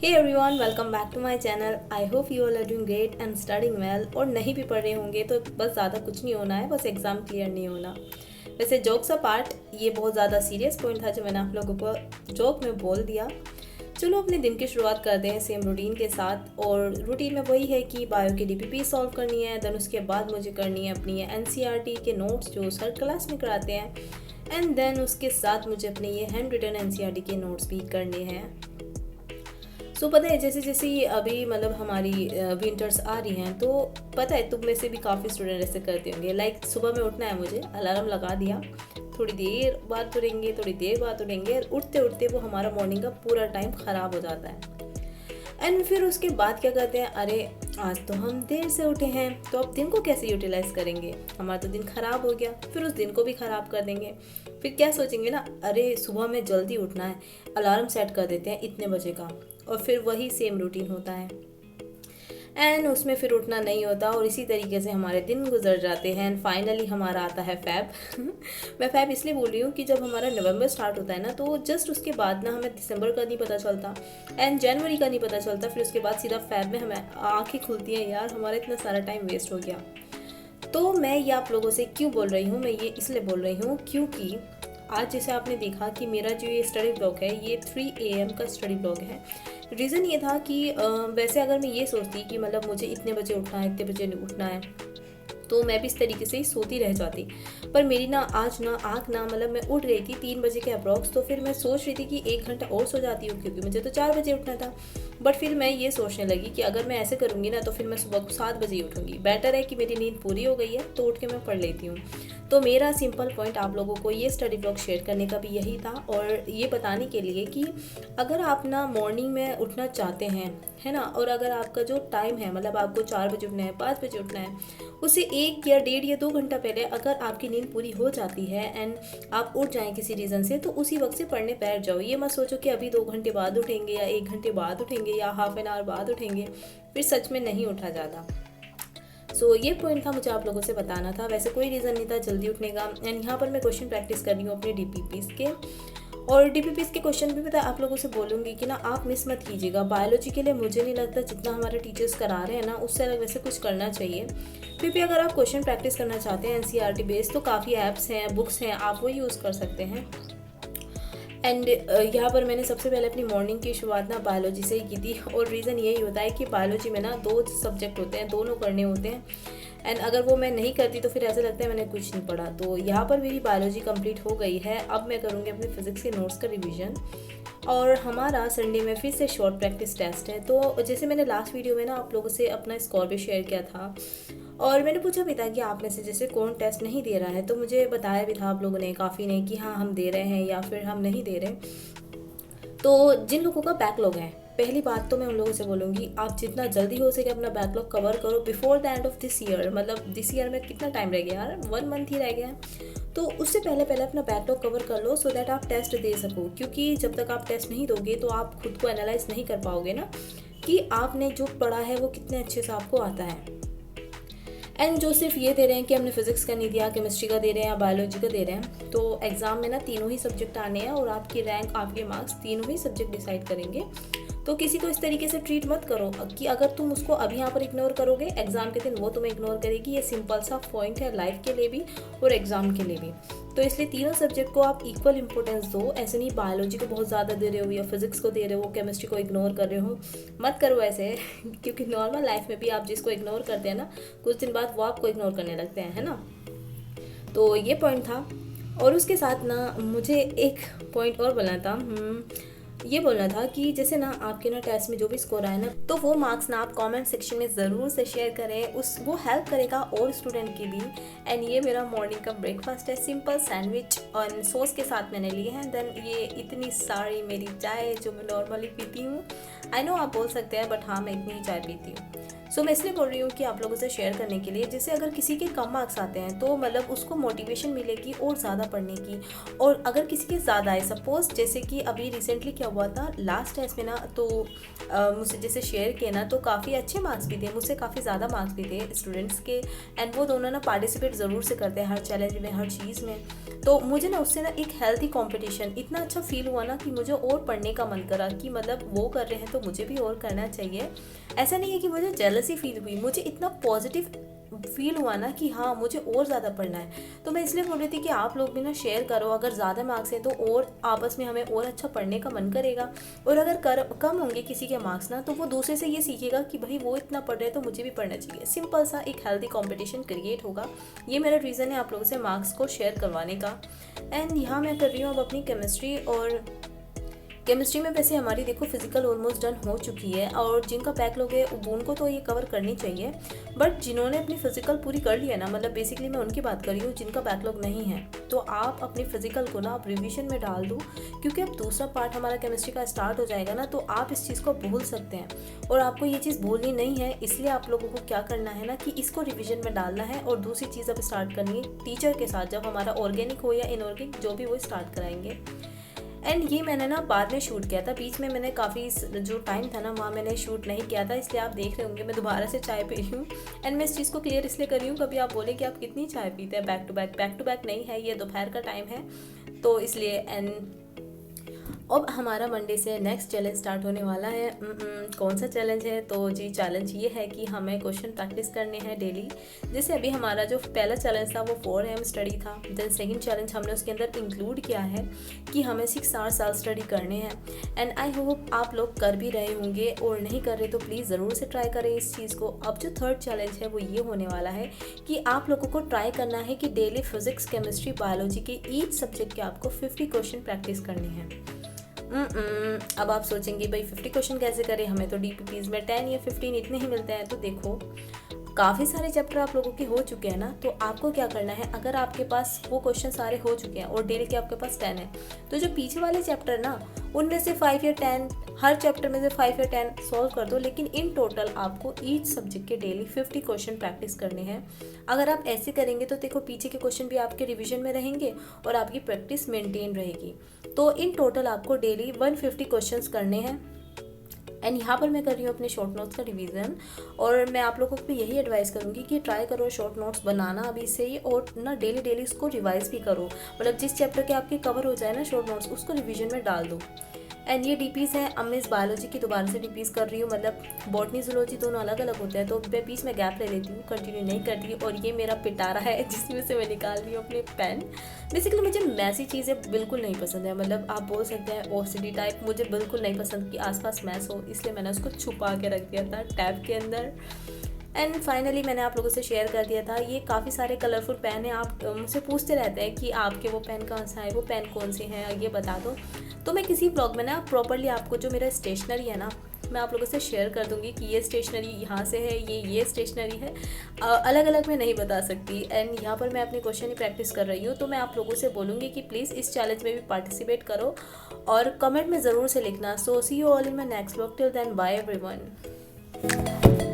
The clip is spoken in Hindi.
Hey everyone, welcome back to my channel. I hope you all are doing great and studying well. और नहीं भी पढ़ रहे होंगे तो बस ज़्यादा कुछ नहीं होना है, बस एग्ज़ाम क्लियर नहीं होना। वैसे जोक्स अपार्ट, ये बहुत ज़्यादा सीरियस पॉइंट था जो मैंने आप लोगों को जोक में बोल दिया। चलो अपने दिन की शुरुआत करते हैं सेम रूटीन के साथ। और रूटीन में वही है कि बायो की डीपीपी सॉल्व करनी है, देन उसके बाद मुझे करनी है अपनी एनसीईआरटी के नोट्स जो सर क्लास में कराते हैं, एंड देन उसके साथ मुझे अपने ये हैंड रिटन एनसीईआरटी के नोट्स भी करने हैं। सो पता है जैसे जैसे अभी मतलब हमारी विंटर्स आ रही हैं, तो पता है तुम में से भी काफ़ी स्टूडेंट ऐसे करते होंगे। लाइक सुबह में उठना है, मुझे अलार्म लगा दिया, थोड़ी देर बाद उठेंगे, थोड़ी देर बाद उठेंगे, और उठते उठते वो हमारा मॉर्निंग का पूरा टाइम ख़राब हो जाता है। एंड फिर उसके बाद क्या करते हैं, अरे आज तो हम देर से उठे हैं, तो अब दिन को कैसे यूटिलाइज करेंगे, हमारा तो दिन ख़राब हो गया, फिर उस दिन को भी ख़राब कर देंगे। फिर क्या सोचेंगे ना, अरे सुबह में जल्दी उठना है, अलार्म सेट कर देते हैं इतने बजे का, और फिर वही सेम रूटीन होता है एंड उसमें फिर उठना नहीं होता, और इसी तरीके से हमारे दिन गुजर जाते हैं। एंड फाइनली हमारा आता है फैब। मैं फैब इसलिए बोल रही हूँ कि जब हमारा नवंबर स्टार्ट होता है ना, तो जस्ट उसके बाद ना हमें दिसंबर का नहीं पता चलता एंड जनवरी का नहीं पता चलता, फिर उसके बाद सीधा फैब में हमें आँखें खुलती हैं, यार हमारा इतना सारा टाइम वेस्ट हो गया। तो मैं ये आप लोगों से क्यों बोल रही हूँ, मैं ये इसलिए बोल रही हूँ क्योंकि आज जैसे आपने देखा कि मेरा जो ये स्टडी ब्लॉग है ये 3 AM का स्टडी ब्लॉग है। रीज़न ये था कि वैसे अगर मैं ये सोचती कि मतलब मुझे इतने बजे उठना है, इतने बजे उठना है, तो मैं भी इस तरीके से ही सोती रह जाती। पर मेरी ना आज ना आँख ना मतलब मैं उठ गई थी 3 बजे के अप्रॉक्स, तो फिर मैं सोच रही थी कि 1 घंटा और सो जाती हूँ क्योंकि मुझे तो 4 बजे उठना था। बट फिर मैं ये सोचने लगी कि अगर मैं ऐसे करूँगी ना, तो फिर मैं सुबह को 7 बजे ही उठूँगी। बेटर है कि मेरी नींद पूरी हो गई है तो उठ के मैं पढ़ लेती हूँ। तो मेरा सिंपल पॉइंट आप लोगों को ये स्टडी ब्लॉग शेयर करने का भी यही था, और ये बताने के लिए कि अगर आप ना मॉर्निंग में उठना चाहते हैं, है ना, और अगर आपका जो टाइम है मतलब आपको 4 बजे उठना है, 5 बजे उठना है, उससे 1 या 1.5 या 2 घंटा पहले अगर आपकी नींद पूरी हो जाती है एंड आप उठ जाएं किसी रीज़न से, तो उसी वक्त से पढ़ने बैठ जाओ। ये मत सोचो कि अभी 2 घंटे बाद उठेंगे या 1 घंटे बाद उठेंगे या हाफ एन आवर बाद उठेंगे, फिर सच में नहीं उठा जाता। सो ये पॉइंट था मुझे आप लोगों से बताना था। वैसे कोई रीज़न नहीं था जल्दी उठने का। एंड यहाँ पर मैं क्वेश्चन प्रैक्टिस कर रही हूँ अपने डीपीपीज़ के, और डीपीपीज़ के क्वेश्चन भी पता आप लोगों से बोलूँगी कि ना आप मिस मत कीजिएगा। बायोलॉजी के लिए मुझे नहीं लगता जितना हमारे टीचर्स करा रहे हैं ना, उससे अलग वैसे कुछ करना चाहिए। फिर भी अगर आप क्वेश्चन प्रैक्टिस करना चाहते हैं एनसीईआरटी बेस्ड, तो काफ़ी ऐप्स हैं, बुक्स हैं, आप वो यूज़ कर सकते हैं। एंड यहाँ पर मैंने सबसे पहले अपनी मॉर्निंग की शुरुआत ना बायोलॉजी से ही की थी, और रीज़न यही होता है कि बायोलॉजी में ना 2 सब्जेक्ट होते हैं, दोनों करने होते हैं। एंड अगर वो मैं नहीं करती तो फिर ऐसा लगता है मैंने कुछ नहीं पढ़ा। तो यहाँ पर मेरी बायोलॉजी कंप्लीट हो गई है। अब मैं करूँगी अपने फिज़िक्स के नोट्स का रिवीजन, और हमारा संडे में फिर से शॉर्ट प्रैक्टिस टेस्ट है। तो जैसे मैंने लास्ट वीडियो में ना आप लोगों से अपना स्कोर भी शेयर किया था, और मैंने पूछा भी था कि आप में से जैसे कौन टेस्ट नहीं दे रहा है, तो मुझे बताया भी था आप लोगों ने, काफ़ी ने, कि हाँ हम दे रहे हैं या फिर हम नहीं दे रहे। तो जिन लोगों का बैकलॉग है, पहली बात तो मैं उन लोगों से बोलूँगी आप जितना जल्दी हो सके अपना बैकलॉग कवर करो before the end of this year. मतलब दिस ईयर में कितना टाइम रह गया यार, 1 मंथ ही रह गया है। तो उससे पहले पहले अपना बैकलॉग कवर कर लो, सो दैट आप टेस्ट दे सको। क्योंकि जब तक आप टेस्ट नहीं दोगे तो आप खुद को एनालाइज नहीं कर पाओगे ना कि आपने जो पढ़ा है वो कितने अच्छे से आपको आता है। एंड जो सिर्फ ये दे रहे हैं कि हमने फिजिक्स का नहीं दिया, केमिस्ट्री का दे रहे हैं या बायोलॉजी का दे रहे हैं, तो एग्ज़ाम में ना तीनों ही सब्जेक्ट आने हैं, और आपकी रैंक, आपके मार्क्स तीनों ही सब्जेक्ट डिसाइड करेंगे। तो किसी को इस तरीके से ट्रीट मत करो कि अगर तुम उसको अभी यहाँ पर इग्नोर करोगे, एग्ज़ाम के दिन वो तुम्हें इग्नोर करेगी। ये सिंपल सा पॉइंट है लाइफ के लिए भी और एग्ज़ाम के लिए भी। तो इसलिए तीनों सब्जेक्ट को आप इक्वल इंपॉर्टेंस दो। ऐसे नहीं बायोलॉजी को बहुत ज़्यादा दे रहे हो या फिजिक्स को दे रहे हो, केमिस्ट्री को इग्नोर कर रहे हो, मत करो ऐसे। क्योंकि नॉर्मल लाइफ में भी आप जिसको इग्नोर करते हैं ना, कुछ दिन बाद वो आपको इग्नोर करने लगते हैं, है ना। तो ये पॉइंट था। और उसके साथ ना मुझे एक पॉइंट और बोलना था। ये बोलना था कि जैसे ना आपके ना टेस्ट में जो भी स्कोर आए ना, तो वो मार्क्स ना आप कमेंट सेक्शन में ज़रूर से शेयर करें। वो हेल्प करेगा और स्टूडेंट की भी। एंड ये मेरा मॉर्निंग का ब्रेकफास्ट है, सिंपल सैंडविच और सॉस के साथ मैंने लिए हैं। देन ये इतनी सारी मेरी चाय जो मैं नॉर्मली पीती हूँ। आई नो आप बोल सकते हैं, बट हाँ मैं इतनी ही चाय पीती हूँ। सो मैं इसलिए बोल रही हूँ कि आप लोगों से शेयर करने के लिए, जैसे अगर किसी के कम मार्क्स आते हैं तो मतलब उसको मोटिवेशन मिलेगी और ज़्यादा पढ़ने की। और अगर किसी के ज़्यादा आए, सपोज जैसे कि अभी रिसेंटली क्या हुआ था लास्ट टेस्ट में ना, तो मुझसे जैसे शेयर किया ना, तो काफ़ी अच्छे मार्क्स भी थे, मुझसे काफ़ी ज़्यादा मार्क्स भी थे स्टूडेंट्स के। एंड वो दोनों ना पार्टिसिपेट ज़रूर से करते हैं हर चैलेंज में, हर चीज़ में। तो मुझे ना उससे ना एक हेल्थी कंपटीशन इतना अच्छा फील हुआ ना कि मुझे और पढ़ने का मन करा कि मतलब वो कर रहे हैं तो मुझे भी और करना चाहिए। ऐसा नहीं है कि मुझे जेलसी फील हुई, मुझे इतना पॉजिटिव फील हुआ ना कि हाँ मुझे और ज़्यादा पढ़ना है। तो मैं इसलिए बोल रही थी कि आप लोग भी ना शेयर करो, अगर ज़्यादा मार्क्स हैं तो और आपस में हमें और अच्छा पढ़ने का मन करेगा। और अगर कम होंगे किसी के मार्क्स ना, तो वो दूसरे से ये सीखेगा कि भाई वो इतना पढ़ रहे हैं तो मुझे भी पढ़ना चाहिए। सिंपल सा एक हेल्दी कॉम्पिटिशन क्रिएट होगा। ये मेरा रीज़न है आप लोगों से मार्क्स को शेयर करवाने का। एंड यहाँ मैं कर रही हूँ अब अपनी केमिस्ट्री। और केमिस्ट्री में वैसे हमारी देखो फिजिकल ऑलमोस्ट डन हो चुकी है, और जिनका बैकलॉग है उनको तो ये कवर करनी चाहिए। बट जिन्होंने अपनी फिजिकल पूरी कर ली है ना, मतलब बेसिकली मैं उनकी बात कर रही हूँ जिनका बैकलॉग नहीं है, तो आप अपनी फिजिकल को ना आप रिवीजन में डाल दो, क्योंकि अब दूसरा पार्ट हमारा केमिस्ट्री का स्टार्ट हो जाएगा ना, तो आप इस चीज़ को भूल सकते हैं। और आपको ये चीज़ भूलनी नहीं है, इसलिए आप लोगों को क्या करना है ना कि इसको रिविजन में डालना है और दूसरी चीज़ अब स्टार्ट करनी है टीचर के साथ, जब हमारा ऑर्गेनिक हो या इनऑर्गेनिक जो भी वो स्टार्ट कराएंगे। एंड ये मैंने ना बाद में शूट किया था, बीच में मैंने काफ़ी जो टाइम था ना वहाँ मैंने शूट नहीं किया था, इसलिए आप देख रहे होंगे मैं दोबारा से चाय पी रही हूँ। एंड मैं इस चीज़ को क्लियर इसलिए कर रही हूँ, कभी आप बोले कि आप कितनी चाय पीते हैं बैक टू बैक नहीं है, ये दोपहर का टाइम है तो इसलिए। एंड अब हमारा मंडे से नेक्स्ट चैलेंज स्टार्ट होने वाला है। कौन सा चैलेंज है? तो जी चैलेंज ये है कि हमें क्वेश्चन प्रैक्टिस करने हैं डेली। जैसे अभी हमारा जो पहला चैलेंज था वो 4 AM स्टडी था। देन सेकंड चैलेंज हमने उसके अंदर इंक्लूड किया है कि हमें 6 आवर्स स्टडी करने हैं। एंड आई होप आप लोग कर भी रहे होंगे, और नहीं कर रहे तो प्लीज़ ज़रूर से ट्राई करें इस चीज़ को। अब जो थर्ड चैलेंज है वो ये होने वाला है कि आप लोगों को ट्राई करना है कि डेली फिजिक्स, केमिस्ट्री, बायोलॉजी के ईच सब्जेक्ट के आपको 50 क्वेश्चन प्रैक्टिस करने हैं। अब आप सोचेंगे भाई 50 क्वेश्चन कैसे करें, हमें तो DPPs में 10 या 15 इतने ही मिलते हैं। तो देखो काफ़ी सारे चैप्टर आप लोगों के हो चुके हैं ना, तो आपको क्या करना है, अगर आपके पास वो क्वेश्चन सारे हो चुके हैं और डेली के आपके पास 10 है, तो जो पीछे वाले चैप्टर ना उनमें से 5 या 10, हर चैप्टर में से 5 या 10 सॉल्व कर दो। लेकिन इन टोटल आपको ईच सब्जेक्ट के डेली 50 क्वेश्चन प्रैक्टिस करने हैं। अगर आप ऐसे करेंगे तो देखो पीछे के क्वेश्चन भी आपके रिविजन में रहेंगे और आपकी प्रैक्टिस मेंटेन रहेगी। तो इन टोटल आपको डेली 150 क्वेश्चंस करने हैं। एंड यहाँ पर मैं कर रही हूँ अपने शॉर्ट नोट्स का रिवीजन, और मैं आप लोगों को भी यही एडवाइस करूँगी कि ट्राई करो शॉर्ट नोट्स बनाना अभी से ही, और ना डेली इसको रिवाइज भी करो। मतलब जिस चैप्टर के आपके कवर हो जाए ना शॉर्ट नोट्स, उसको रिवीजन में डाल दो। एंड ये DPs हैं, अब मैं इस बायोलॉजी की दोबारा से DPs कर रही हूँ, मतलब बॉटनी जूलॉजी दोनों अलग अलग होते हैं, तो मैं बीच में गैप ले लेती हूँ, कंटिन्यू नहीं करती। और ये मेरा पिटारा है जिसमें से मैं निकाल रही हूँ अपने पेन। बेसिकली मुझे मैसी चीज़ें बिल्कुल नहीं पसंद है, मतलब आप बोल सकते हैं OCD टाइप, मुझे बिल्कुल नहीं पसंद कि आसपास मैस हो, इसलिए मैंने उसको छुपा के रख दिया था टैब के अंदर। एंड फाइनली मैंने आप लोगों से शेयर कर दिया था, ये काफ़ी सारे कलरफुल पेन हैं। आप मुझसे पूछते रहते हैं कि आपके वो पेन कहाँ से आए, वो पेन कौन से हैं, ये बता दो। तो मैं किसी ब्लॉग में ना प्रॉपरली आपको जो मेरा स्टेशनरी है ना, मैं आप लोगों से शेयर कर दूंगी कि ये स्टेशनरी यहाँ से है, ये स्टेशनरी है, अलग अलग मैं नहीं बता सकती। एंड यहाँ पर मैं अपने क्वेश्चन ही प्रैक्टिस कर रही हूँ, तो मैं आप लोगों से बोलूँगी कि प्लीज़ इस चैलेंज में भी पार्टिसिपेट करो और कमेंट में ज़रूर से लिखना। So see you all in my next blog, till then bye everyone.